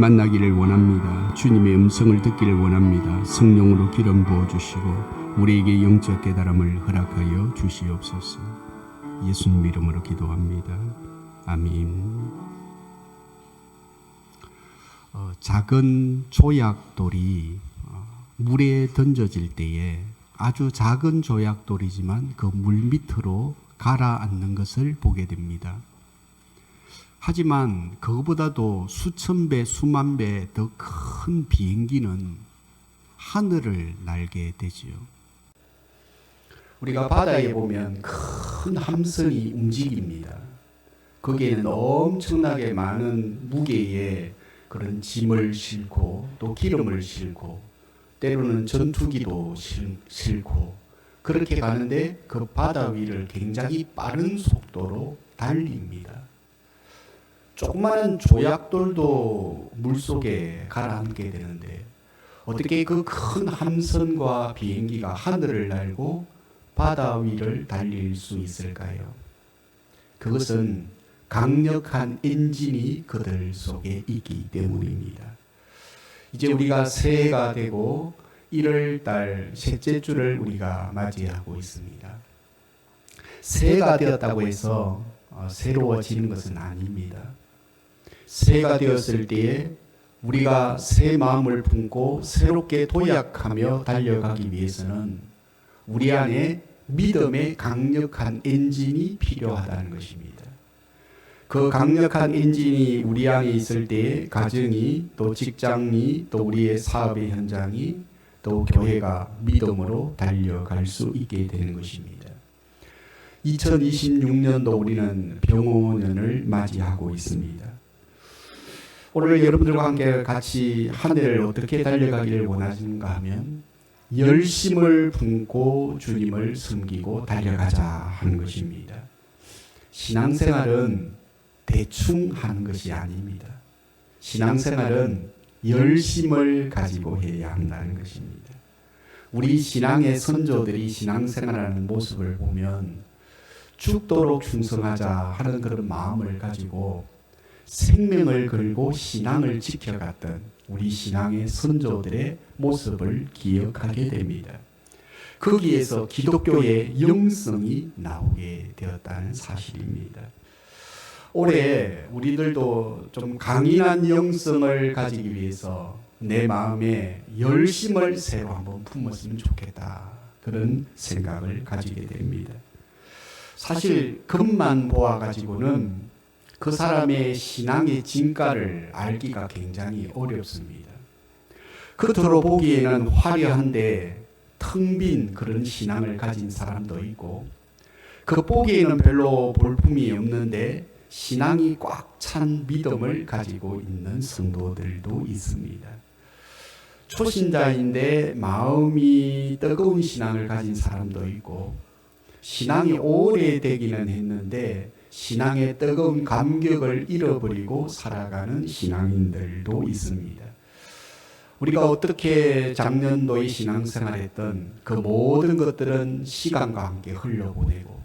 만나기를 원합니다. 주님의 음성을 듣기를 원합니다. 성령으로 기름 부어주시고 우리에게 영적 깨달음을 허락하여 주시옵소서. 예수님 이름으로 기도합니다. 아멘. 작은 조약돌이 물에 던져질 때에 아주 작은 조약돌이지만 그 물 밑으로 가라앉는 것을 보게 됩니다. 하지만 그것보다도 수천 배, 수만 배 더 큰 비행기는 하늘을 날게 되지요. 우리가 바다에 보면 큰 함선이 움직입니다. 거기에는 엄청나게 많은 무게의 그런 짐을 싣고 또 기름을 싣고 때로는 전투기도 싣고 그렇게 가는데 그 바다 위를 굉장히 빠른 속도로 달립니다. 조그마한 조약돌도 물속에 가라앉게 되는데 어떻게 그 큰 함선과 비행기가 하늘을 날고 바다 위를 달릴 수 있을까요? 그것은 강력한 엔진이 그들 속에 있기 때문입니다. 이제 우리가 새해가 되고 1월달 셋째 주를 우리가 맞이하고 있습니다. 새해가 되었다고 해서 새로워지는 것은 아닙니다. 새해가 되었을 때에 우리가 새 마음을 품고 새롭게 도약하며 달려가기 위해서는 우리 안에 믿음의 강력한 엔진이 필요하다는 것입니다. 그 강력한 엔진이 우리 안에 있을 때에 가정이 또 직장이 또 우리의 사업의 현장이 또 교회가 믿음으로 달려갈 수 있게 되는 것입니다. 2026년도 우리는 병원년을 맞이하고 있습니다. 오늘 여러분들과 함께 같이 한 해를 어떻게 달려가기를 원하시는가 하면 열심을 품고 주님을 섬기고 달려가자 하는 것입니다. 신앙생활은 대충 하는 것이 아닙니다. 신앙생활은 열심을 가지고 해야 한다는 것입니다. 우리 신앙의 선조들이 신앙생활하는 모습을 보면 죽도록 충성하자 하는 그런 마음을 가지고 생명을 걸고 신앙을 지켜갔던 우리 신앙의 선조들의 모습을 기억하게 됩니다. 거기에서 기독교의 영성이 나오게 되었다는 사실입니다. 올해 우리들도 좀 강인한 영성을 가지기 위해서 내 마음에 열심을 새로 한번 품었으면 좋겠다. 그런 생각을 가지게 됩니다. 사실 겉만 보아가지고는 그 사람의 신앙의 진가를 알기가 굉장히 어렵습니다. 겉으로 보기에는 화려한데 텅 빈 그런 신앙을 가진 사람도 있고 겉보기에는 별로 볼품이 없는데 신앙이 꽉 찬 믿음을 가지고 있는 성도들도 있습니다. 초신자인데 마음이 뜨거운 신앙을 가진 사람도 있고 신앙이 오래되기는 했는데 신앙의 뜨거운 감격을 잃어버리고 살아가는 신앙인들도 있습니다. 우리가 어떻게 작년도에 신앙생활했던 그 모든 것들은 시간과 함께 흘려보내고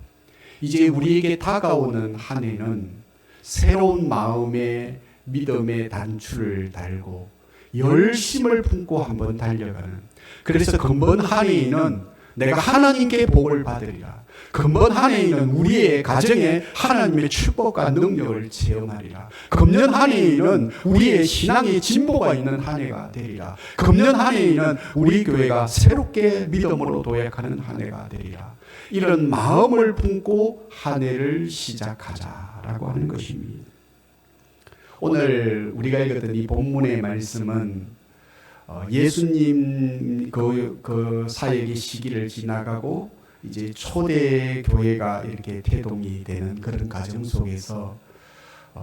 이제 우리에게 다가오는 한 해는 새로운 마음의 믿음의 단추를 달고 열심을 품고 한번 달려가는, 그래서 금번 한 해에는 내가 하나님께 복을 받으리라. 금번 한 해에는 우리의 가정에 하나님의 축복과 능력을 체험하리라. 금년 한 해에는 우리의 신앙의 진보가 있는 한 해가 되리라. 금년 한 해에는 우리 교회가 새롭게 믿음으로 도약하는 한 해가 되리라. 이런 마음을 품고 한 해를 시작하자라고 하는 것입니다. 오늘 우리가 읽었던 이 본문의 말씀은 예수님 그 사역의 시기를 지나가고 이제 초대 교회가 이렇게 태동이 되는 그런 과정 속에서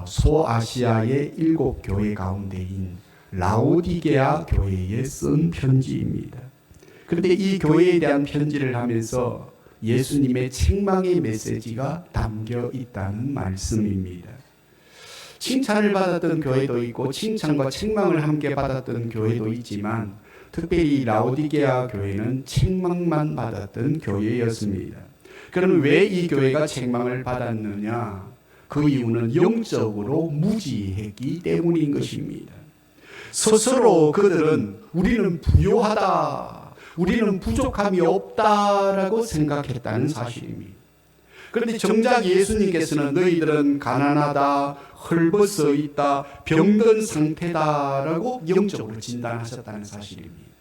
소아시아의 7교회 가운데인 라오디게아 교회에 쓴 편지입니다. 그런데 이 교회에 대한 편지를 하면서 예수님의 책망의 메시지가 담겨 있다는 말씀입니다. 칭찬을 받았던 교회도 있고 칭찬과 책망을 함께 받았던 교회도 있지만 특별히 라오디게아 교회는 책망만 받았던 교회였습니다. 그럼 왜 이 교회가 책망을 받았느냐? 그 이유는 영적으로 무지했기 때문인 것입니다. 스스로 그들은 우리는 부요하다, 우리는 부족함이 없다라고 생각했다는 사실입니다. 그런데 정작 예수님께서는 너희들은 가난하다, 헐벗어 있다, 병든 상태다라고 영적으로 진단하셨다는 사실입니다.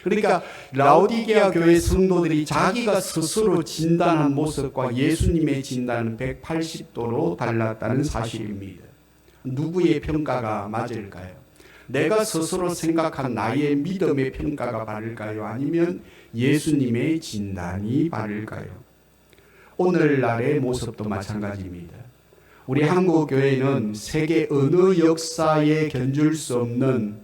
그러니까 라오디게아 교회 성도들이 자기가 스스로 진단한 모습과 예수님의 진단은 180도로 달랐다는 사실입니다. 누구의 평가가 맞을까요? 내가 스스로 생각한 나의 믿음의 평가가 바를까요? 아니면 예수님의 진단이 바를까요? 오늘날의 모습도 마찬가지입니다. 우리 한국 교회는 세계 어느 역사에 견줄 수 없는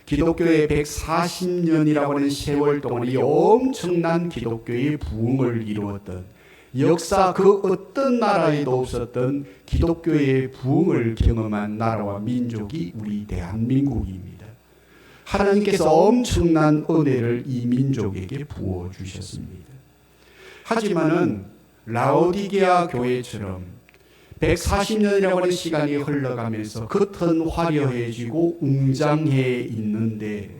기독교의 140년이라고 하는 세월 동안 이 엄청난 기독교의 부흥을 이루었던, 역사 그 어떤 나라에도 없었던 기독교의 부흥을 경험한 나라와 민족이 우리 대한민국입니다. 하나님께서 엄청난 은혜를 이 민족에게 부어주셨습니다. 하지만은 라오디게아 교회처럼 140년이라고 하는 시간이 흘러가면서 겉은 화려해지고 웅장해 있는데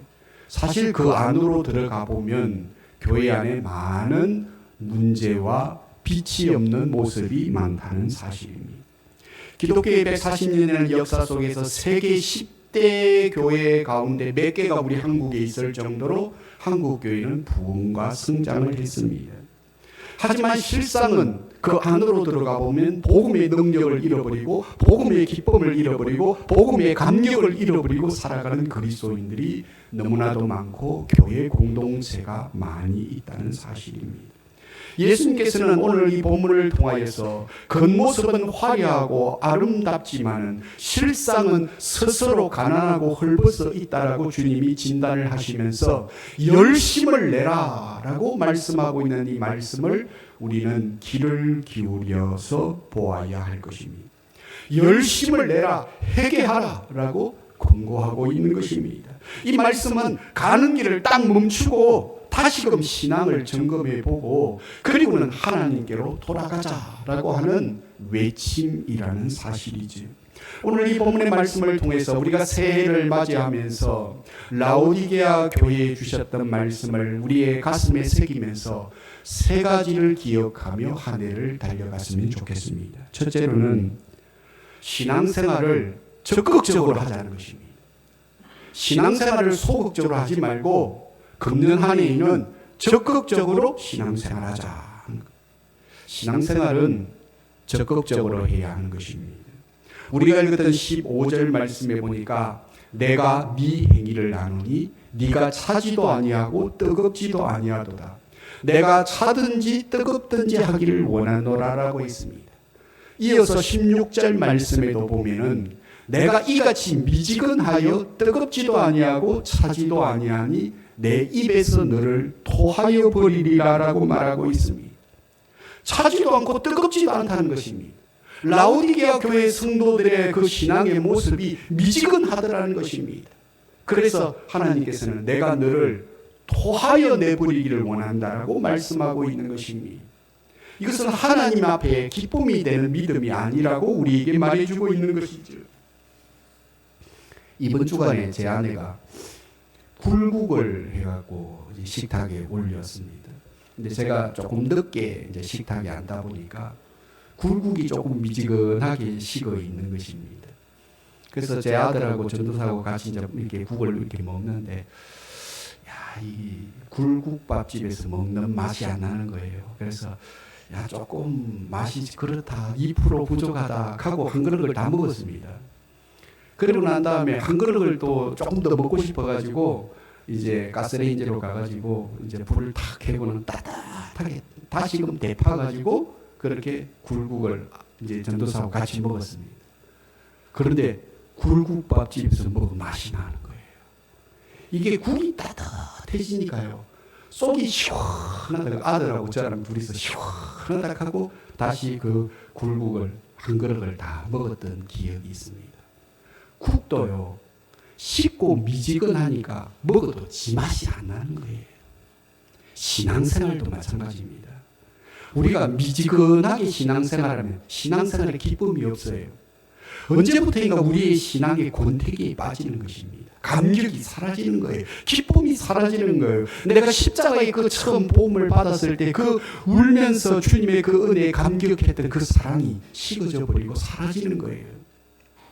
사실 그 안으로 들어가 보면 교회 안에 많은 문제와 빛이 없는 모습이 많다는 사실입니다. 기독교의 140년이라는 역사 속에서 세계 10대 교회 가운데 몇 개가 우리 한국에 있을 정도로 한국 교회는 부흥과 성장을 했습니다. 하지만 실상은 그 안으로 들어가 보면 복음의 능력을 잃어버리고 복음의 기쁨을 잃어버리고 복음의 감격을 잃어버리고 살아가는 그리스도인들이 너무나도 많고 교회 공동체가 많이 있다는 사실입니다. 예수님께서는 오늘 이 본문을 통하여서 겉모습은 화려하고 아름답지만은 실상은 스스로 가난하고 헐벗어 있다라고 주님이 진단을 하시면서 열심을 내라라고 말씀하고 있는 이 말씀을 우리는 귀를 기울여서 보아야 할 것입니다. 열심을 내라, 회개하라라고 권고하고 있는 것입니다. 이 말씀은 가는 길을 딱 멈추고 다시금 신앙을 점검해 보고 그리고는 하나님께로 돌아가자라고 하는 외침이라는 사실이지. 오늘 이 본문의 말씀을 통해서 우리가 새해를 맞이하면서 라오디게아 교회에 주셨던 말씀을 우리의 가슴에 새기면서 세 가지를 기억하며 한 해를 달려갔으면 좋겠습니다. 첫째로는 신앙생활을 적극적으로 하자는 것입니다. 신앙생활을 소극적으로 하지 말고 금년 한 해에는 적극적으로 신앙생활하자. 신앙생활은 적극적으로 해야 하는 것입니다. 우리가 읽었던 15절 말씀에 보니까 내가 네 행위를 아노니 네가 차지도 아니하고 뜨겁지도 아니하도다. 내가 차든지 뜨겁든지 하기를 원하노라라고 했습니다. 이어서 16절 말씀에도 보면은 내가 이같이 미지근하여 뜨겁지도 아니하고 차지도 아니하니 내 입에서 너를 토하여 버리리라라고 말하고 있습니다. 차지도 않고 뜨겁지도 않다는 것입니다. 라오디게아 교회 성도들의 그 신앙의 모습이 미지근하더라는 것입니다. 그래서 하나님께서는 내가 너를 토하여 내버리기를 원한다라고 말씀하고 있는 것입니다. 이것은 하나님 앞에 기쁨이 되는 믿음이 아니라고 우리에게 말해주고 있는 것이죠. 이번 주간에 제 아내가 굴국을 해갖고 식탁에 올렸습니다. 근데 제가 조금 늦게 이제 식탁에 앉다 보니까 굴국이 조금 미지근하게 식어 있는 것입니다. 그래서 제 아들하고 전도사하고 같이 이제 이렇게 국을 이렇게 먹는데, 야, 이 굴국밥집에서 먹는 맛이 안 나는 거예요. 그래서 야, 조금 맛이 그렇다, 2% 부족하다 하고 한 그릇을 다 먹었습니다. 그러고 난 다음에 한 그릇을 또 조금 더 먹고 싶어가지고 이제 가스레인지로 가가지고 이제 불을 탁 켜고는 따뜻하게 다시금 데파가지고 그렇게 굴국을 이제 전도사하고 같이 먹었습니다. 그런데 굴국밥집에서 먹은 맛이 나는 거예요. 이게 국이 따뜻해지니까요. 속이 시원하다고 아들하고 저랑 둘이서 시원하다 하고 다시 그 굴국을 한 그릇을 다 먹었던 기억이 있습니다. 국도요, 식고 미지근하니까 먹어도 지맛이 안 나는 거예요. 신앙생활도 마찬가지입니다. 우리가 미지근하게 신앙생활하면 신앙생활에 기쁨이 없어요. 언제부터인가 우리의 신앙의 권태기에 빠지는 것입니다. 감격이 사라지는 거예요. 기쁨이 사라지는 거예요. 내가 십자가의 그 처음 복음을 받았을 때 그 울면서 주님의 그 은혜에 감격했던 그 사랑이 식어져 버리고 사라지는 거예요.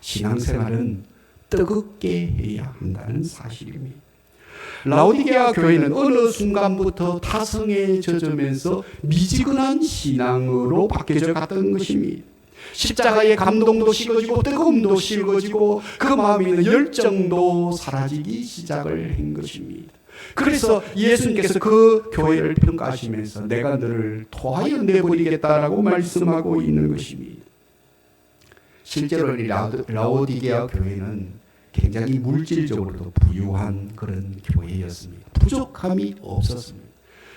신앙생활은 뜨겁게 해야 한다는 사실입니다. 라오디게아 교회는 어느 순간부터 타성에 젖으면서 미지근한 신앙으로 바뀌어져 갔던 것입니다. 십자가의 감동도 식어지고 뜨거움도 식어지고 그 마음에 있는 열정도 사라지기 시작을 한 것입니다. 그래서 예수님께서 그 교회를 평가하시면서 내가 너를 토하여 내버리겠다라고 말씀하고 있는 것입니다. 실제로 라오디게아 교회는 굉장히 물질적으로도 부유한 그런 교회였습니다. 부족함이 없었습니다.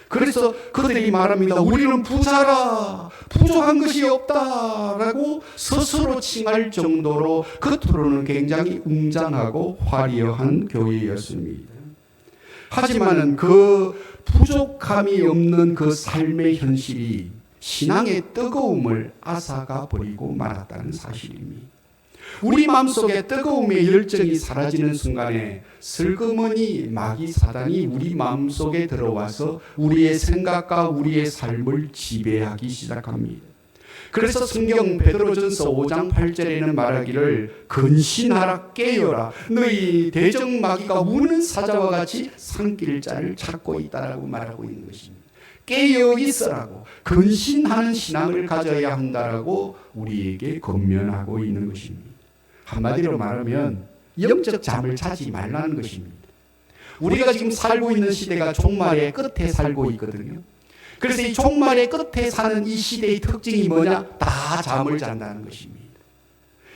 그래서 그들이 말합니다. 우리는 부자라, 부족한 것이 없다라고 스스로 칭할 정도로 겉으로는 굉장히 웅장하고 화려한 교회였습니다. 하지만은 그 부족함이 없는 그 삶의 현실이 신앙의 뜨거움을 앗아가 버리고 말았다는 사실입니다. 우리 마음속에 뜨거움의 열정이 사라지는 순간에 슬그머니 마귀 사단이 우리 마음속에 들어와서 우리의 생각과 우리의 삶을 지배하기 시작합니다. 그래서 성경 베드로전서 5장 8절에는 말하기를 근신하라 깨어라 너희 대적 마귀가 우는 사자와 같이 삼킬 자를 찾고 있다라고 말하고 있는 것입니다. 깨어 있으라고 근신하는 신앙을 가져야 한다라고 우리에게 권면하고 있는 것입니다. 한마디로 말하면 영적 잠을 자지 말라는 것입니다. 우리가 지금 살고 있는 시대가 종말의 끝에 살고 있거든요. 그래서 이 종말의 끝에 사는 이 시대의 특징이 뭐냐? 다 잠을 잔다는 것입니다.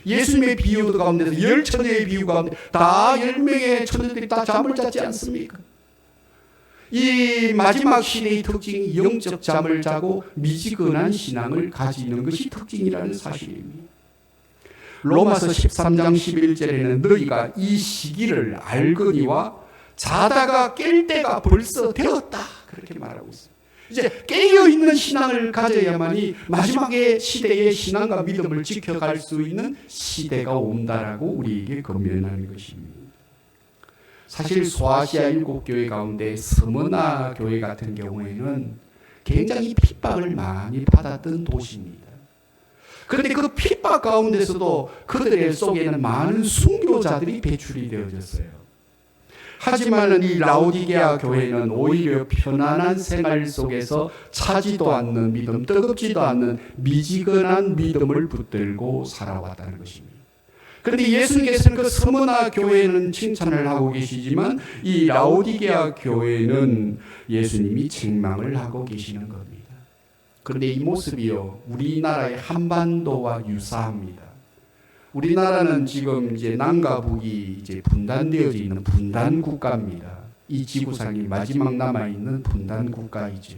예수님의 비유 가운데서 10처녀의 비유 가운데 다 10명의 처녀들이 다 잠을 잤지 않습니까? 이 마지막 시대의 특징이 영적 잠을 자고 미지근한 신앙을 가지는 것이 특징이라는 사실입니다. 로마서 13장 11절에는 너희가 이 시기를 알거니와 자다가 깰 때가 벌써 되었다 그렇게 말하고 있습니다. 이제 깨어있는 신앙을 가져야만이 마지막의 시대의 신앙과 믿음을 지켜갈 수 있는 시대가 온다라고 우리에게 권면하는 것입니다. 사실 소아시아 7교회 가운데 스무나 교회 같은 경우에는 굉장히 핍박을 많이 받았던 도시입니다. 그런데 그 핍박 가운데서도 그들의 속에는 많은 순교자들이 배출이 되어졌어요. 하지만 이 라오디게아 교회는 오히려 편안한 생활 속에서 차지도 않는 믿음, 뜨겁지도 않는 미지근한 믿음을 붙들고 살아왔다는 것입니다. 그런데 예수님께서는 그 스무나 교회는 칭찬을 하고 계시지만 이 라오디게아 교회는 예수님이 책망을 하고 계시는 겁니다. 그런데 이 모습이요, 우리나라의 한반도와 유사합니다. 우리나라는 지금 이제 남과 북이 이제 분단되어져 있는 분단 국가입니다. 이 지구상에 마지막 남아있는 분단 국가이죠.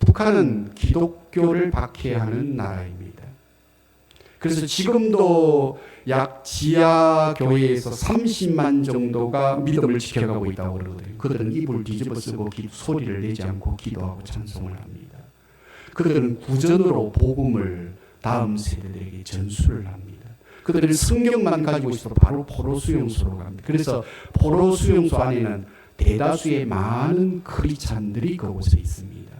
북한은 기독교를 박해하는 나라입니다. 그래서 지금도 약 지하 교회에서 30만 정도가 믿음을 지켜가고 있다고 그러거든요. 그들은 입을 뒤집어 쓰고 소리를 내지 않고 기도하고 찬송을 합니다. 그들은 구전으로 복음을 다음 세대들에게 전수를 합니다. 그들은 성경만 가지고 있어도 바로 포로 수용소로 갑니다. 그래서 포로 수용소 안에는 대다수의 많은 크리스찬들이 그곳에 있습니다.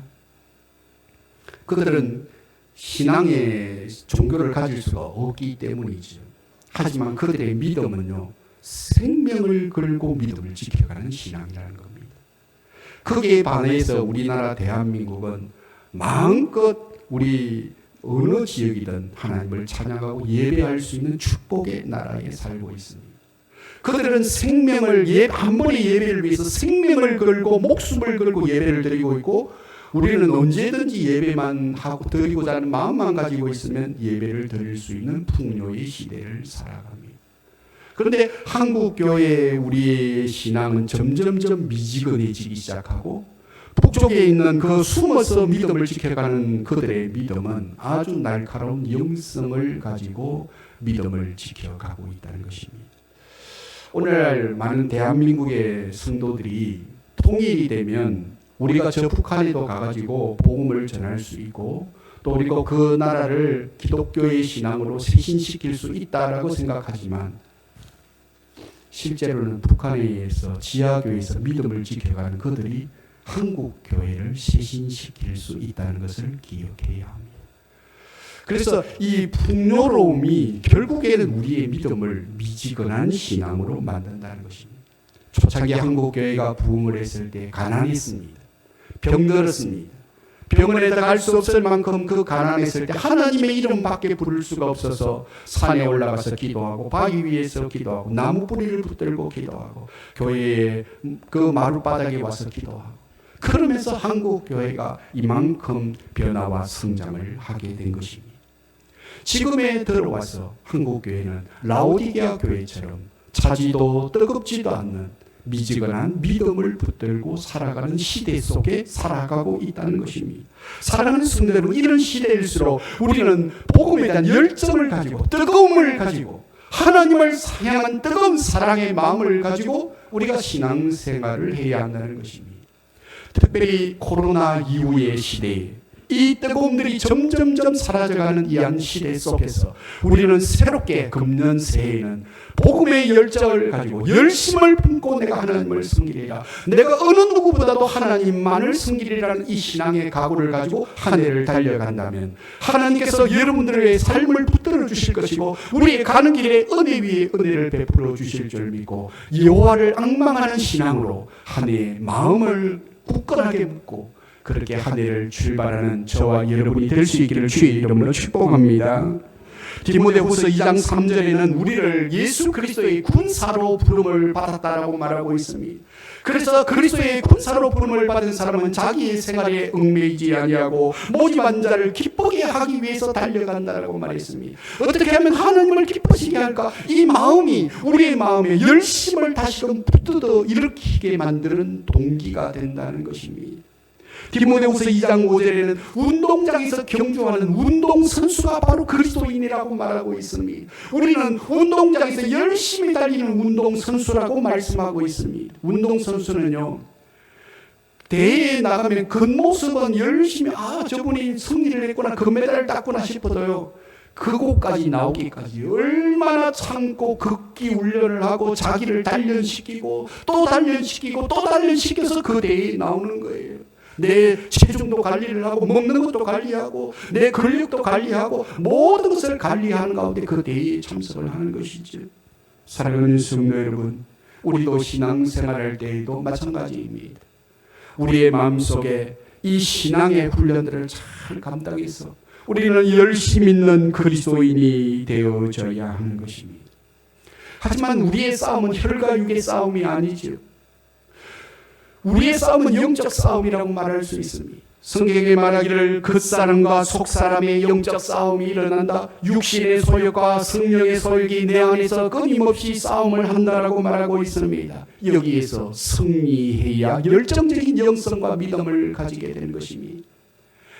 그들은 신앙의 종교를 가질 수가 없기 때문이죠. 하지만 그들의 믿음은요, 생명을 걸고 믿음을 지켜가는 신앙이라는 겁니다. 거기에 반해서 우리나라 대한민국은 마음껏 우리 어느 지역이든 하나님을 찬양하고 예배할 수 있는 축복의 나라에 살고 있습니다. 그들은 생명을 한 번의 예배를 위해서 생명을 걸고 목숨을 걸고 예배를 드리고 있고, 우리는 언제든지 예배만 하고 드리고자 하는 마음만 가지고 있으면 예배를 드릴 수 있는 풍요의 시대를 살아갑니다. 그런데 한국 교회의 우리의 신앙은 점점점 미지근해지기 시작하고, 북쪽에 있는 그 숨어서 믿음을 지켜가는 그들의 믿음은 아주 날카로운 영성을 가지고 믿음을 지켜가고 있다는 것입니다. 오늘날 많은 대한민국의 성도들이 통일이 되면 우리가 저 북한에도 가가지고 복음을 전할 수 있고, 또 우리가 그 나라를 기독교의 신앙으로 쇄신시킬 수 있다라고 생각하지만 실제로는 북한에 의해서 지하교회에서 믿음을 지켜가는 그들이 한국 교회를 쇄신시킬 수 있다는 것을 기억해야 합니다. 그래서 이 풍요로움이 결국에는 우리의 믿음을 미지근한 신앙으로 만든다는 것입니다. 초창기 한국 교회가 부흥을 했을 때 가난했습니다. 병들었습니다. 병원에다 갈 수 없을 만큼 그 가난했을 때 하나님의 이름밖에 부를 수가 없어서 산에 올라가서 기도하고 바위 위에서 기도하고 나무 뿌리를 붙들고 기도하고 교회의 그 마룻바닥에 와서 기도하고 그러면서 한국 교회가 이만큼 변화와 성장을 하게 된 것입니다. 지금에 들어와서 한국 교회는 라오디게아 교회처럼 차지도 뜨겁지도 않는 미지근한 믿음을 붙들고 살아가는 시대 속에 살아가고 있다는 것입니다. 사랑하는 성도 여러분, 이런 시대일수록 우리는 복음에 대한 열정을 가지고 뜨거움을 가지고 하나님을 향한 뜨거운 사랑의 마음을 가지고 우리가 신앙생활을 해야 한다는 것입니다. 특별히 코로나 이후의 시대에 이 뜨거움들이 점점점 사라져가는 이 한 시대 속에서 우리는 새롭게 금년 새해에는 복음의 열정을 가지고 열심을 품고 내가 하나님을 섬기리라, 내가 어느 누구보다도 하나님만을 섬기리라는 이 신앙의 각오를 가지고 한 해를 달려간다면 하나님께서 여러분들의 삶을 붙들어 주실 것이고 우리의 가는 길에 은혜 위에 은혜를 베풀어 주실 줄 믿고 여호와를 앙망하는 신앙으로 한 해의 마음을 굳건하게 묻고 그렇게 한 해를 출발하는 저와 여러분이 될 수 있기를 주의 이름으로 축복합니다. 디모데후서 2장 3절에는 우리를 예수 그리스도의 군사로 부름을 받았다라고 말하고 있습니다. 그래서 그리스도의 군사로 부름을 받은 사람은 자기의 생활에 얽매이지 아니하고 모집한 자를 기쁘게 하기 위해서 달려간다라고 말했습니다. 어떻게 하면 하나님을 기쁘시게 할까? 이 마음이 우리의 마음에 열심을 다시금 붙들어 일으키게 만드는 동기가 된다는 것입니다. 디모데후서 2장 5절에는 운동장에서 경주하는 운동선수가 바로 그리스도인이라고 말하고 있습니다. 우리는 운동장에서 열심히 달리는 운동선수라고 말씀하고 있습니다. 운동선수는요, 대회에 나가면 겉모습은 열심히 저분이 승리를 했구나, 금메달을 땄구나 싶어도요, 그곳까지 나오기까지 얼마나 참고 극기 훈련을 하고 자기를 단련시키고 또 단련시키고 또 단련시켜서 그 대회에 나오는 거예요. 내 체중도 관리를 하고 먹는 것도 관리하고 내 근력도 관리하고 모든 것을 관리하는 가운데 그 대회에 참석을 하는 것이죠. 사랑하는 성도 여러분, 우리도 신앙생활할 때에도 마찬가지입니다. 우리의 마음속에 이 신앙의 훈련들을 잘 감당해서 우리는 열심 있는 그리스도인이 되어져야 하는 것입니다. 하지만 우리의 싸움은 혈과 육의 싸움이 아니죠. 우리의 싸움은 영적 싸움이라고 말할 수 있습니다. 성경에 말하기를 겉사람과 속사람의 영적 싸움이 일어난다. 육신의 소욕과 성령의 소욕이 내 안에서 끊임없이 싸움을 한다라고 말하고 있습니다. 여기에서 승리해야 열정적인 영성과 믿음을 가지게 되는 것입니다.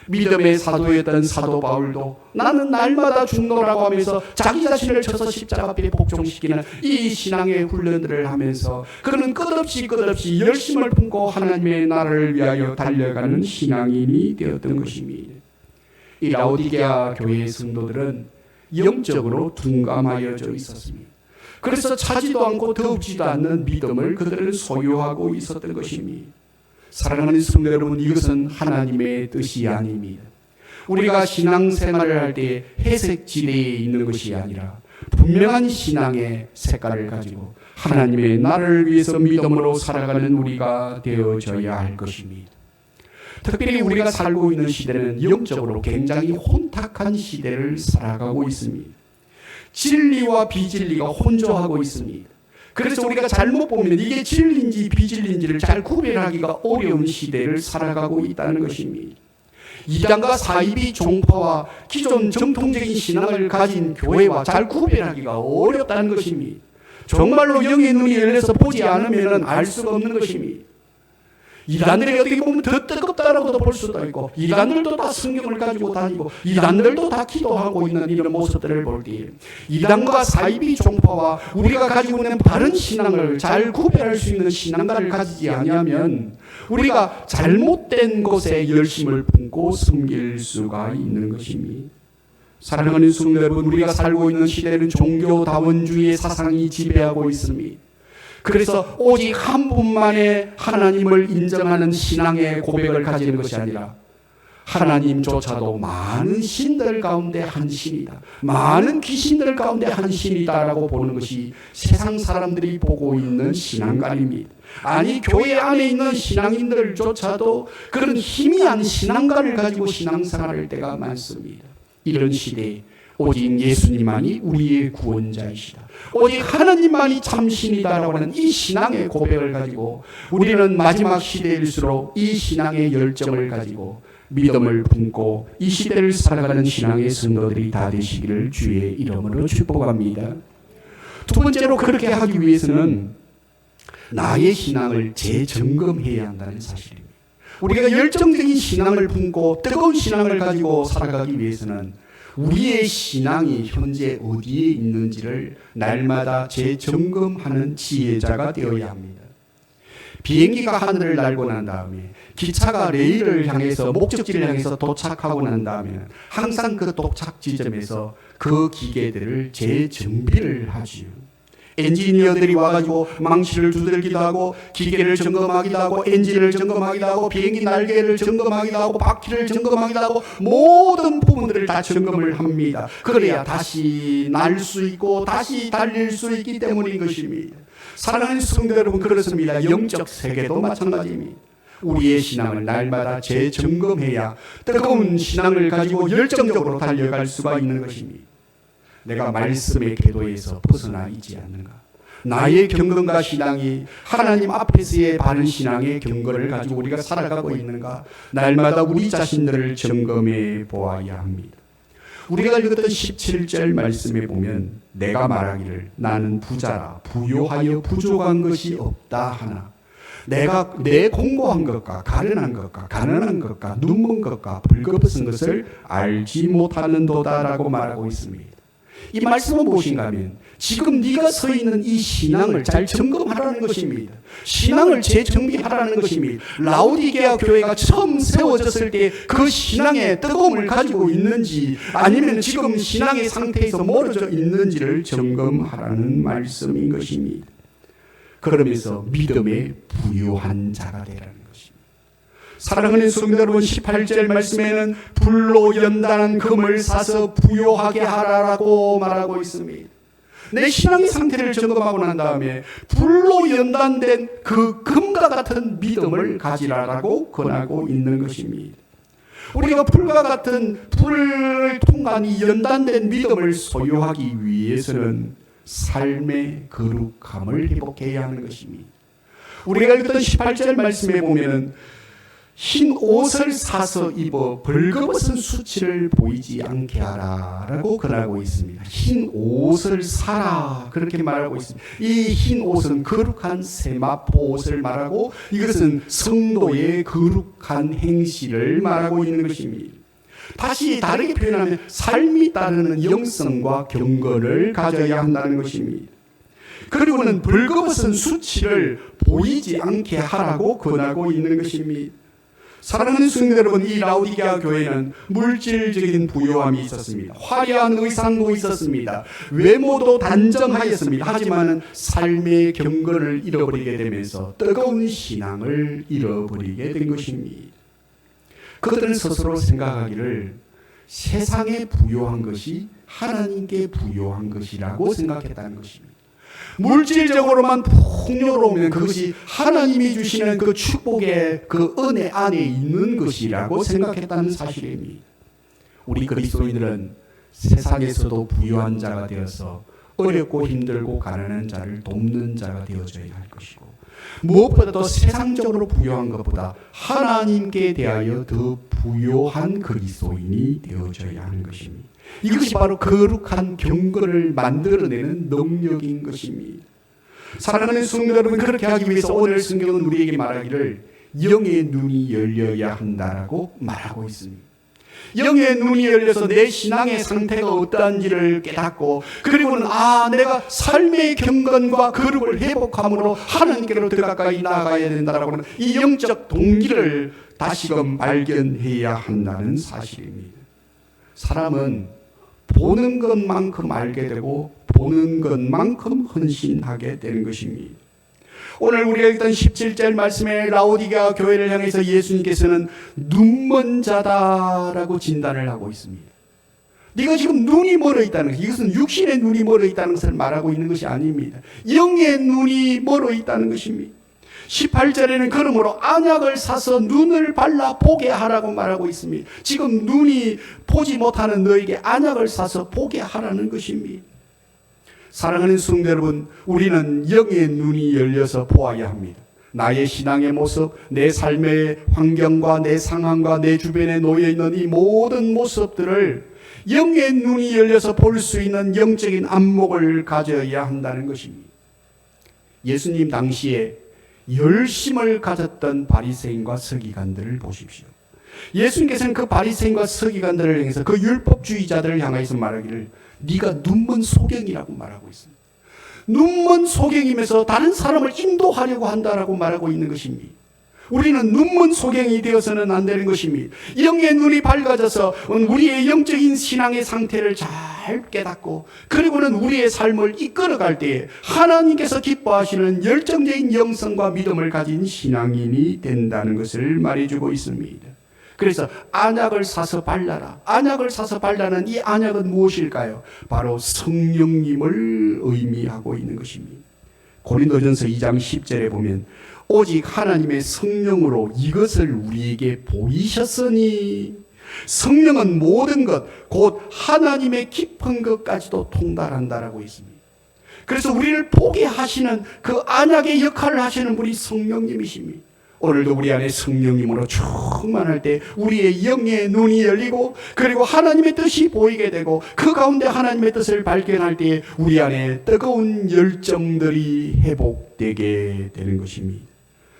믿음의 사도였던 사도 바울도 나는 날마다 죽노라고 하면서 자기 자신을 쳐서 십자가 앞에 복종시키는 이 신앙의 훈련들을 하면서 그는 끝없이 열심을 품고 하나님의 나라를 위하여 달려가는 신앙인이 되었던 것입니다. 이 라오디게아 교회의 성도들은 영적으로 둔감하여져 있었습니다. 그래서 차지도 않고 더웁지도 않는 믿음을 그들은 소유하고 있었던 것입니다. 사랑하는 성도 여러분, 이것은 하나님의 뜻이 아닙니다. 우리가 신앙생활을 할 때 회색 지대에 있는 것이 아니라 분명한 신앙의 색깔을 가지고 하나님의 나라를 위해서 믿음으로 살아가는 우리가 되어져야 할 것입니다. 특별히 우리가 살고 있는 시대는 영적으로 굉장히 혼탁한 시대를 살아가고 있습니다. 진리와 비진리가 혼조하고 있습니다. 그래서 우리가 잘못 보면 이게 진리인지 비진리인지를 잘 구별하기가 어려운 시대를 살아가고 있다는 것입니다. 이단과 사이비 종파와 기존 정통적인 신앙을 가진 교회와 잘 구별하기가 어렵다는 것입니다. 정말로 영의 눈이 열려서 보지 않으면 알 수가 없는 것입니다. 이단들이 어떻게 보면 더 뜨겁다라고도 볼 수도 있고, 이단들도 다 성경을 가지고 다니고, 이단들도 다 기도하고 있는 이런 모습들을 볼 때, 이단과 사이비 종파와 우리가 가지고 있는 바른 신앙을 잘 구별할 수 있는 신앙가를 가지지 않으면 우리가 잘못된 것에 열심을 품고 숨길 수가 있는 것입니다. 사랑하는 성도 여러분, 우리가 살고 있는 시대는 종교다원주의의 사상이 지배하고 있습니다. 그래서 오직 한 분만의 하나님을 인정하는 신앙의 고백을 가지는 것이 아니라 하나님조차도 많은 신들 가운데 한 신이다, 많은 귀신들 가운데 한 신이다라고 보는 것이 세상 사람들이 보고 있는 신앙관입니다. 아니, 교회 안에 있는 신앙인들조차도 그런 희미한 신앙관을 가지고 신앙생활을 할 때가 많습니다. 이런 시대에 오직 예수님만이 우리의 구원자이시다, 오직 하나님만이 참신이다라고 하는 이 신앙의 고백을 가지고 우리는 마지막 시대일수록 이 신앙의 열정을 가지고 믿음을 품고 이 시대를 살아가는 신앙의 성도들이 다 되시기를 주의 이름으로 축복합니다. 두 번째로, 그렇게 하기 위해서는 나의 신앙을 재점검해야 한다는 사실입니다. 우리가 열정적인 신앙을 품고 뜨거운 신앙을 가지고 살아가기 위해서는 우리의 신앙이 현재 어디에 있는지를 날마다 재점검하는 지혜자가 되어야 합니다. 비행기가 하늘을 날고 난 다음에, 기차가 레일을 향해서 목적지를 향해서 도착하고 난 다음에 항상 그 도착 지점에서 그 기계들을 재정비를 하지요. 엔지니어들이 와가지고 망치를 두들기도 하고, 기계를 점검하기도 하고, 엔진을 점검하기도 하고, 비행기 날개를 점검하기도 하고, 바퀴를 점검하기도 하고, 모든 부분들을 다 점검을 합니다. 그래야 다시 날 수 있고 다시 달릴 수 있기 때문인 것입니다. 사랑하는 성도 여러분, 그렇습니다. 영적 세계도 마찬가지입니다. 우리의 신앙을 날마다 재점검해야 뜨거운 신앙을 가지고 열정적으로 달려갈 수가 있는 것입니다. 내가 말씀의 궤도에서 벗어나 있지 않는가? 나의 경건과 신앙이 하나님 앞에서의 바른 신앙의 경건을 가지고 우리가 살아가고 있는가? 날마다 우리 자신들을 점검해 보아야 합니다. 우리가 읽었던 17절 말씀에 보면, 내가 말하기를 나는 부자라 부요하여 부족한 것이 없다 하나, 내가 내 공고한 것과 가련한 것과 가난한 것과 눈먼 것과 벌거벗은 것을 알지 못하는도다라고 말하고 있습니다. 이 말씀은 무엇인가 하면, 지금 네가 서 있는 이 신앙을 잘 점검하라는 것입니다. 신앙을 재정비하라는 것입니다. 라오디게아 교회가 처음 세워졌을 때 그 신앙의 뜨거움을 가지고 있는지, 아니면 지금 신앙의 상태에서 멀어져 있는지를 점검하라는 말씀인 것입니다. 그러면서 믿음에 부유한 자가 되라는 것입니다. 사랑하는 성도 여러분, 18절 말씀에는 불로 연단한 금을 사서 부요하게 하라라고 말하고 있습니다. 내 신앙의 상태를 점검하고 난 다음에 불로 연단된 그 금과 같은 믿음을 가지라라고 권하고 있는 것입니다. 우리가 불과 같은 불을 통한 이 연단된 믿음을 소유하기 위해서는 삶의 거룩함을 회복해야 하는 것입니다. 우리가 읽었던 18절 말씀에 보면, 흰 옷을 사서 입어 벌거벗은 수치를 보이지 않게 하라라고 권하고 있습니다. 흰 옷을 사라, 그렇게 말하고 있습니다. 이 흰 옷은 거룩한 세마포 옷을 말하고, 이것은 성도의 거룩한 행실을 말하고 있는 것입니다. 다시 다르게 표현하면 삶이 따르는 영성과 경건을 가져야 한다는 것입니다. 그리고는 벌거벗은 수치를 보이지 않게 하라고 권하고 있는 것입니다. 사랑하는 성도 여러분, 이 라오디게아 교회는 물질적인 부요함이 있었습니다. 화려한 의상도 있었습니다. 외모도 단정하였습니다. 하지만 삶의 경건을 잃어버리게 되면서 뜨거운 신앙을 잃어버리게 된 것입니다. 그들은 스스로 생각하기를 세상에 부요한 것이 하나님께 부요한 것이라고 생각했다는 것입니다. 물질적으로만 풍요로우면 그것이 하나님이 주시는 그 축복의 그 은혜 안에 있는 것이라고 생각했다는 사실입니다. 우리 그리스도인들은 세상에서도 부유한 자가 되어서 어렵고 힘들고 가난한 자를 돕는 자가 되어져야 할 것이고, 무엇보다도 세상적으로 부유한 것보다 하나님께 대하여 더 부유한 그리스도인이 되어져야 하는 것입니다. 이것이 바로 거룩한 경건을 만들어내는 능력인 것입니다. 사랑하는 성도 여러분, 그렇게 하기 위해서 오늘 성경은 우리에게 말하기를 영의 눈이 열려야 한다라고 말하고 있습니다. 영의 눈이 열려서 내 신앙의 상태가 어떠한지를 깨닫고, 그리고는 내가 삶의 경건과 거룩을 회복함으로 하나님께로 더 가까이 나아가야 된다라고 하는 이 영적 동기를 다시금 발견해야 한다는 사실입니다. 사람은 보는 것만큼 알게 되고 보는 것만큼 헌신하게 되는 것입니다. 오늘 우리가 읽던 17절 말씀에 라오디게아 교회를 향해서 예수님께서는 눈먼 자다라고 진단을 하고 있습니다. 네가 지금 눈이 멀어 있다는 것, 이것은 육신의 눈이 멀어 있다는 것을 말하고 있는 것이 아닙니다. 영의 눈이 멀어 있다는 것입니다. 18절에는 그러므로 안약을 사서 눈을 발라 보게 하라고 말하고 있습니다. 지금 눈이 보지 못하는 너에게 안약을 사서 보게 하라는 것입니다. 사랑하는 성도 여러분, 우리는 영의 눈이 열려서 보아야 합니다. 나의 신앙의 모습, 내 삶의 환경과 내 상황과 내 주변에 놓여있는 이 모든 모습들을 영의 눈이 열려서 볼 수 있는 영적인 안목을 가져야 한다는 것입니다. 예수님 당시에 열심을 가졌던 바리새인과 서기관들을 보십시오. 예수님께서는 그 바리새인과 서기관들을 향해서, 그 율법주의자들을 향해서 말하기를 네가 눈먼 소경이라고 말하고 있습니다. 눈먼 소경이면서 다른 사람을 인도하려고 한다라고 말하고 있는 것입니다. 우리는 눈먼 소경이 되어서는 안 되는 것입니다. 영의 눈이 밝아져서 우리의 영적인 신앙의 상태를 잘 깨닫고, 그리고는 우리의 삶을 이끌어갈 때에 하나님께서 기뻐하시는 열정적인 영성과 믿음을 가진 신앙인이 된다는 것을 말해주고 있습니다. 그래서 안약을 사서 발라라. 안약을 사서 발라는 이 안약은 무엇일까요? 바로 성령님을 의미하고 있는 것입니다. 고린도전서 2장 10절에 보면 오직 하나님의 성령으로 이것을 우리에게 보이셨으니, 성령은 모든 것 곧 하나님의 깊은 것까지도 통달한다라고 있습니다. 그래서 우리를 보게 하시는 그 안약의 역할을 하시는 분이 성령님이십니다. 오늘도 우리 안에 성령님으로 충만할 때 우리의 영의 눈이 열리고, 그리고 하나님의 뜻이 보이게 되고, 그 가운데 하나님의 뜻을 발견할 때 우리 안에 뜨거운 열정들이 회복되게 되는 것입니다.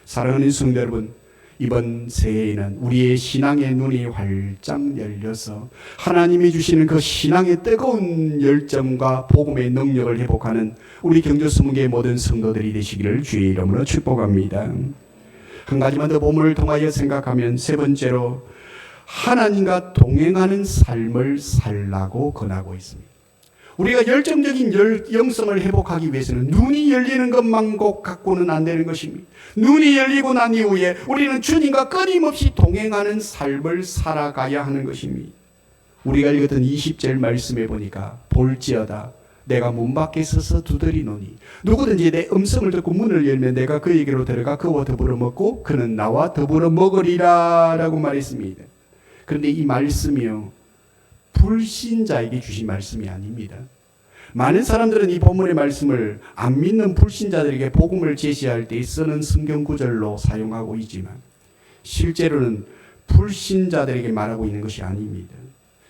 사랑하는 성도 여러분, 이번 새해에는 우리의 신앙의 눈이 활짝 열려서 하나님이 주시는 그 신앙의 뜨거운 열정과 복음의 능력을 회복하는 우리 경주스문교의 모든 성도들이 되시기를 주의 이름으로 축복합니다. 한 가지만 더 본문을 통하여 생각하면, 세 번째로 하나님과 동행하는 삶을 살라고 권하고 있습니다. 우리가 열정적인 영성을 회복하기 위해서는 눈이 열리는 것만 갖고는 안 되는 것입니다. 눈이 열리고 난 이후에 우리는 주님과 끊임없이 동행하는 삶을 살아가야 하는 것입니다. 우리가 읽었던 20절 말씀에 보니까 볼지어다 내가 문 밖에 서서 두드리노니 누구든지 내 음성을 듣고 문을 열면 내가 그에게로 들어가 그와 더불어 먹고 그는 나와 더불어 먹으리라 라고 말했습니다. 그런데 이 말씀이요, 불신자에게 주신 말씀이 아닙니다. 많은 사람들은 이 본문의 말씀을 안 믿는 불신자들에게 복음을 제시할 때 쓰는 성경 구절로 사용하고 있지만, 실제로는 불신자들에게 말하고 있는 것이 아닙니다.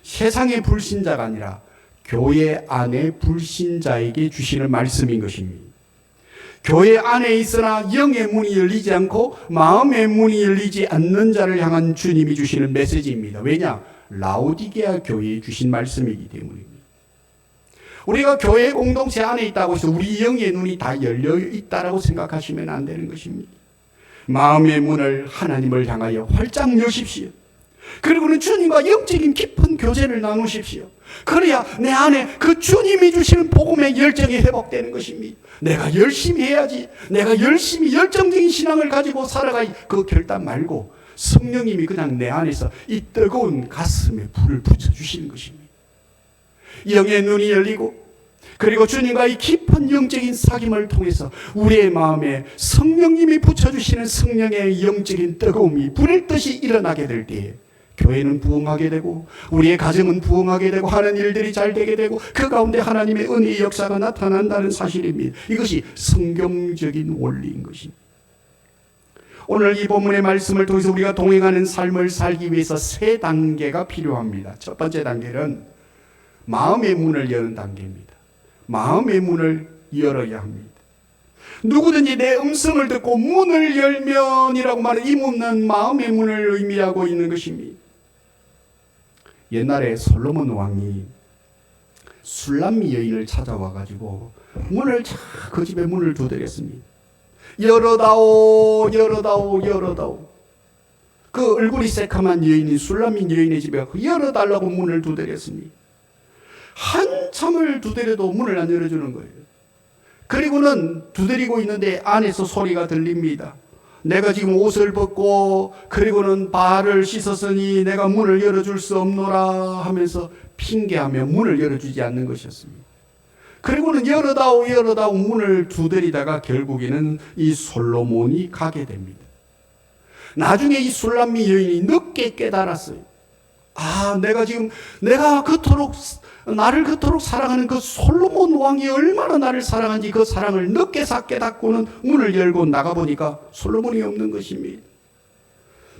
세상의 불신자가 아니라 교회 안에 불신자에게 주시는 말씀인 것입니다. 교회 안에 있으나 영의 문이 열리지 않고 마음의 문이 열리지 않는 자를 향한 주님이 주시는 메시지입니다. 왜냐? 라오디게아 교회에 주신 말씀이기 때문입니다. 우리가 교회 공동체 안에 있다고 해서 우리 영의 눈이 다 열려 있다라고 생각하시면 안 되는 것입니다. 마음의 문을 하나님을 향하여 활짝 여십시오. 그리고는 주님과 영적인 깊은 교제를 나누십시오. 그래야 내 안에 그 주님이 주시는 복음의 열정이 회복되는 것입니다. 내가 열심히 해야지, 내가 열심히 열정적인 신앙을 가지고 살아가, 그 결단 말고 성령님이 그냥 내 안에서 이 뜨거운 가슴에 불을 붙여주시는 것입니다. 영의 눈이 열리고, 그리고 주님과 이 깊은 영적인 사귐을 통해서 우리의 마음에 성령님이 붙여주시는 성령의 영적인 뜨거움이 불일 듯이 일어나게 될 때에 교회는 부흥하게 되고, 우리의 가정은 부흥하게 되고, 하는 일들이 잘 되게 되고, 그 가운데 하나님의 은혜의 역사가 나타난다는 사실입니다. 이것이 성경적인 원리인 것입니다. 오늘 이 본문의 말씀을 통해서 우리가 동행하는 삶을 살기 위해서 세 단계가 필요합니다. 첫 번째 단계는 마음의 문을 여는 단계입니다. 마음의 문을 열어야 합니다. 누구든지 내 음성을 듣고 문을 열면이라고 말해 이 문은 마음의 문을 의미하고 있는 것입니다. 옛날에 솔로몬 왕이 술람미 여인을 찾아와 가지고 문을 그 집에 문을 두드렸습니다. 열어다오 열어다오 열어다오. 그 얼굴이 새카만 여인이 술람미 여인의 집에 열어달라고 문을 두드렸습니다. 한참을 두드려도 문을 안 열어주는 거예요. 그리고는 두드리고 있는데 안에서 소리가 들립니다. 내가 지금 옷을 벗고 그리고는 발을 씻었으니 내가 문을 열어줄 수 없노라 하면서 핑계하며 문을 열어주지 않는 것이었습니다. 그리고는 열어다오 열어다오 문을 두드리다가 결국에는 이 솔로몬이 가게 됩니다. 나중에 이 술람미 여인이 늦게 깨달았어요. 아, 내가 나를 그토록 사랑하는 그 솔로몬 왕이 얼마나 나를 사랑한지 그 사랑을 늦게 깨닫고는 문을 열고 나가보니까 솔로몬이 없는 것입니다.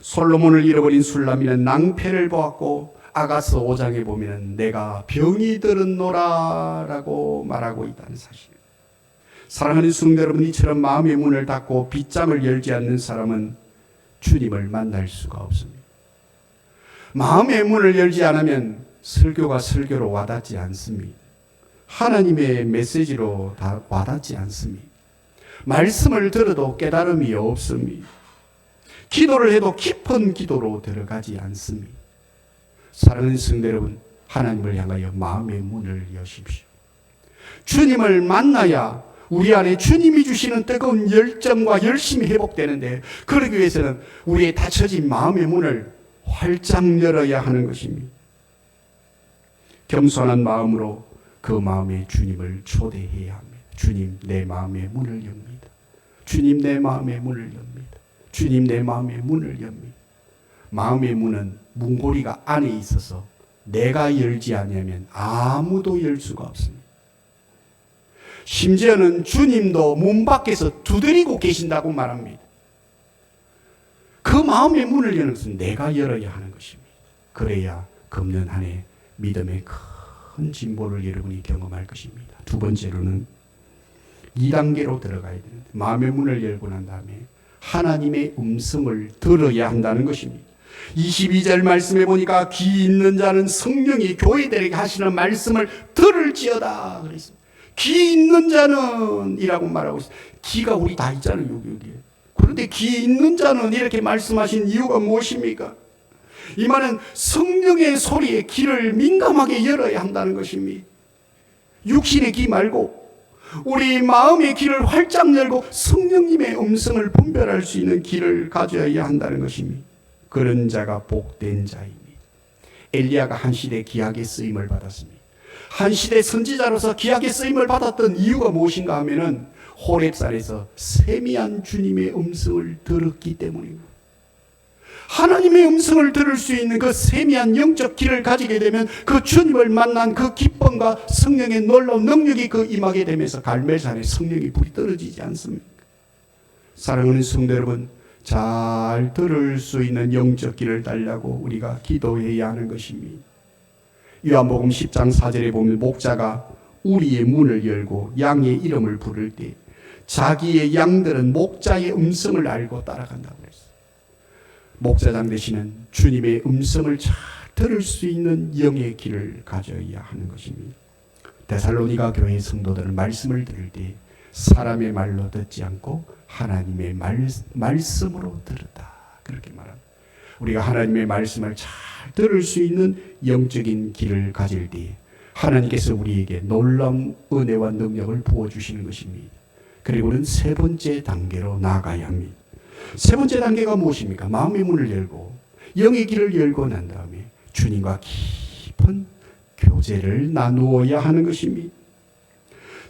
솔로몬을 잃어버린 술람미는 낭패를 보았고 아가서 5장에 보면 내가 병이 들었노라 라고 말하고 있다는 사실. 사랑하는 성도 여러분, 이처럼 마음의 문을 닫고 빗장을 열지 않는 사람은 주님을 만날 수가 없습니다. 마음의 문을 열지 않으면 설교가 설교로 와닿지 않습니다. 하나님의 메시지로 다 와닿지 않습니다. 말씀을 들어도 깨달음이 없습니다. 기도를 해도 깊은 기도로 들어가지 않습니다. 사랑하는 성도 여러분, 하나님을 향하여 마음의 문을 여십시오. 주님을 만나야 우리 안에 주님이 주시는 뜨거운 열정과 열심이 회복되는데, 그러기 위해서는 우리의 닫혀진 마음의 문을 활짝 열어야 하는 것입니다. 겸손한 마음으로 그 마음에 주님을 초대해야 합니다. 주님, 내 마음의 문을 엽니다. 주님, 내 마음의 문을 엽니다. 주님, 내 마음의 문을 엽니다. 마음의 문은 문고리가 안에 있어서 내가 열지 않으면 아무도 열 수가 없습니다. 심지어는 주님도 문 밖에서 두드리고 계신다고 말합니다. 그 마음의 문을 여는 것은 내가 열어야 하는 것입니다. 그래야 금년 한 해 믿음의 큰 진보를 여러분이 경험할 것입니다. 두 번째로는 2단계로 들어가야 되는데, 마음의 문을 열고 난 다음에 하나님의 음성을 들어야 한다는 것입니다. 22절 말씀에 보니까 귀 있는 자는 성령이 교회들에게 하시는 말씀을 들을지어다 그랬습니다. 귀 있는 자는 이라고 말하고 있어요. 귀가 우리 다 있잖아요, 여기에. 그런데 귀 있는 자는 이렇게 말씀하신 이유가 무엇입니까? 이 말은 성령의 소리에 귀를 민감하게 열어야 한다는 것입니다. 육신의 귀 말고 우리 마음의 귀를 활짝 열고 성령님의 음성을 분별할 수 있는 귀를 가져야 한다는 것입니다. 그런 자가 복된 자입니다. 엘리야가 한 시대 귀하게 쓰임을 받았습니다. 한 시대 선지자로서 귀하게 쓰임을 받았던 이유가 무엇인가 하면은 호렙산에서 세미한 주님의 음성을 들었기 때문입니다. 하나님의 음성을 들을 수 있는 그 세미한 영적 귀를 가지게 되면 그 주님을 만난 그 기쁨과 성령의 놀라운 능력이 그 임하게 되면서 갈멜산에 성령의 불이 떨어지지 않습니까? 사랑하는 성도 여러분, 잘 들을 수 있는 영적 귀를 달라고 우리가 기도해야 하는 것입니다. 요한복음 10장 4절에 보면 목자가 우리의 문을 열고 양의 이름을 부를 때 자기의 양들은 목자의 음성을 알고 따라간다고 했어요. 목자장 되시는 주님의 음성을 잘 들을 수 있는 영의 귀를 가져야 하는 것입니다. 데살로니가 교회 성도들은 말씀을 들을 때 사람의 말로 듣지 않고 하나님의 말씀으로 들었다, 그렇게 말합니다. 우리가 하나님의 말씀을 잘 들을 수 있는 영적인 귀를 가질 때 하나님께서 우리에게 놀라운 은혜와 능력을 부어주시는 것입니다. 그리고는 세 번째 단계로 나아가야 합니다. 세 번째 단계가 무엇입니까? 마음의 문을 열고 영의 길을 열고 난 다음에 주님과 깊은 교제를 나누어야 하는 것입니다.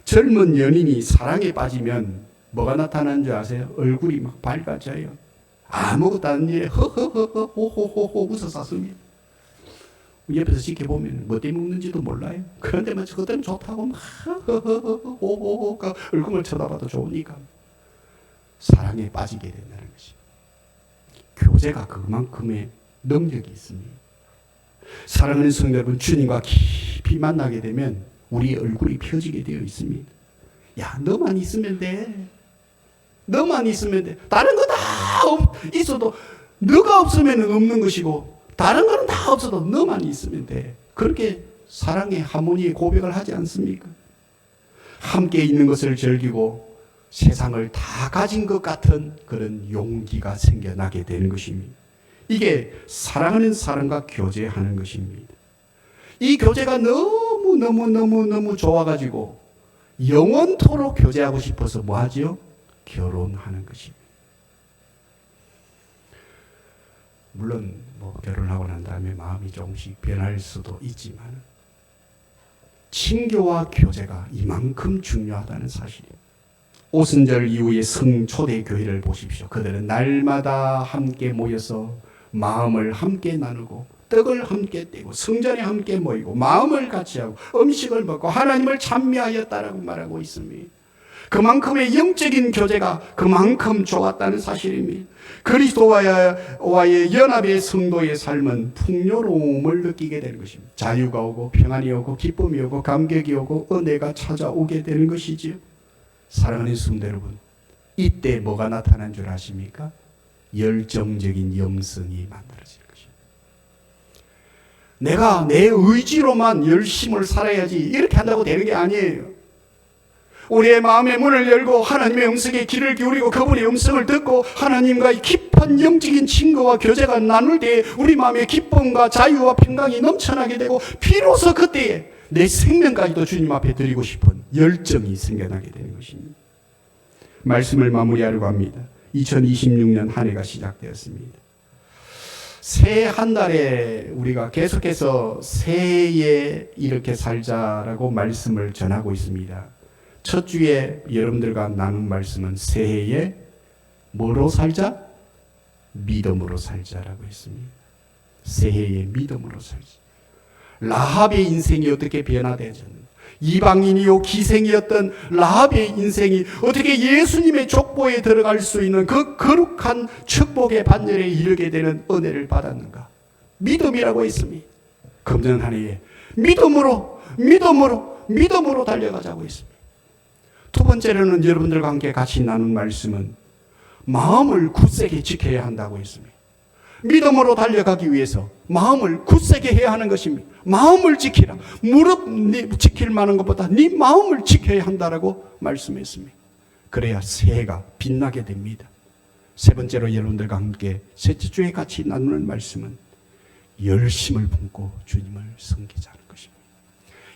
젊은 연인이 사랑에 빠지면 뭐가 나타나는 줄 아세요? 얼굴이 막 밝아져요. 아무것도 아닌 일에 호호호호 웃어쌌습니다. 옆에서 지켜보면 뭐 때문에 웃는지도 몰라요. 그런데만 그것 때문에 좋다고 막 호호호 얼굴을 쳐다봐도 좋으니까 사랑에 빠지게 된다는 것이. 교제가 그만큼의 능력이 있습니다. 사랑하는 성도 여러분, 주님과 깊이 만나게 되면 우리 얼굴이 펴지게 되어 있습니다. 야, 너만 있으면 돼. 너만 있으면 돼. 다른 거 다 있어도 너가 없으면 없는 것이고 다른 거는 다 없어도 너만 있으면 돼. 그렇게 사랑의 하모니의 고백을 하지 않습니까? 함께 있는 것을 즐기고 세상을 다 가진 것 같은 그런 용기가 생겨나게 되는 것입니다. 이게 사랑하는 사람과 교제하는 것입니다. 이 교제가 너무 좋아가지고 영원토록 교제하고 싶어서 뭐 하지요? 결혼하는 것입니다. 물론 뭐 결혼하고 난 다음에 마음이 조금씩 변할 수도 있지만 친교와 교제가 이만큼 중요하다는 사실이에요. 오순절 이후의 성초대교회를 보십시오. 그들은 날마다 함께 모여서 마음을 함께 나누고 떡을 함께 떼고 성전에 함께 모이고 마음을 같이 하고 음식을 먹고 하나님을 찬미하였다라고 말하고 있습니다. 그만큼의 영적인 교제가 그만큼 좋았다는 사실입니다. 그리스도와의 연합의 성도의 삶은 풍요로움을 느끼게 되는 것입니다. 자유가 오고 평안이 오고 기쁨이 오고 감격이 오고 은혜가 찾아오게 되는 것이지요. 사랑하는 성도 여러분, 이때 뭐가 나타난 줄 아십니까? 열정적인 영성이 만들어지는 것입니다. 내가 내 의지로만 열심을 살아야지 이렇게 한다고 되는 게 아니에요. 우리의 마음의 문을 열고 하나님의 음성에 귀를 기울이고 그분의 음성을 듣고 하나님과의 깊은 영적인 친구와 교제가 나눌 때에 우리 마음의 기쁨과 자유와 평강이 넘쳐나게 되고 비로소 그때에 내 생명까지도 주님 앞에 드리고 싶은 열정이 생겨나게 되는 것입니다. 말씀을 마무리하려고 합니다. 2026년 한 해가 시작되었습니다. 새해 한 달에 우리가 계속해서 새해에 이렇게 살자라고 말씀을 전하고 있습니다. 첫 주에 여러분들과 나눈 말씀은 새해에 뭐로 살자? 믿음으로 살자라고 했습니다. 새해에 믿음으로 살자. 라합의 인생이 어떻게 변화되었는지, 이방인이요 기생이었던 라합의 인생이 어떻게 예수님의 족보에 들어갈 수 있는 그 거룩한 축복의 반열에 이르게 되는 은혜를 받았는가? 믿음이라고 했습니다. 금년 한 해에 믿음으로 달려가자고 했습니다. 두 번째로는 여러분들과 함께 같이 나눈 말씀은 마음을 굳세게 지켜야 한다고 했습니다. 믿음으로 달려가기 위해서 마음을 굳세게 해야 하는 것입니다. 마음을 지키라. 무릎 지킬 만한 것보다 네 마음을 지켜야 한다라고 말씀했습니다. 그래야 새해가 빛나게 됩니다. 세 번째로 여러분들과 함께 셋째 주에 같이 나누는 말씀은 열심을 품고 주님을 섬기자는 것입니다.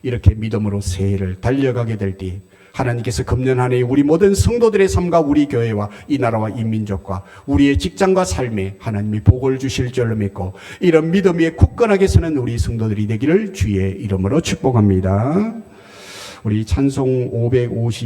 이렇게 믿음으로 새해를 달려가게 될 때 하나님께서 금년 한 해 우리 모든 성도들의 삶과 우리 교회와 이 나라와 이 민족과 우리의 직장과 삶에 하나님이 복을 주실 줄로 믿고 이런 믿음 위에 굳건하게 서는 우리 성도들이 되기를 주의 이름으로 축복합니다. 우리 찬송 550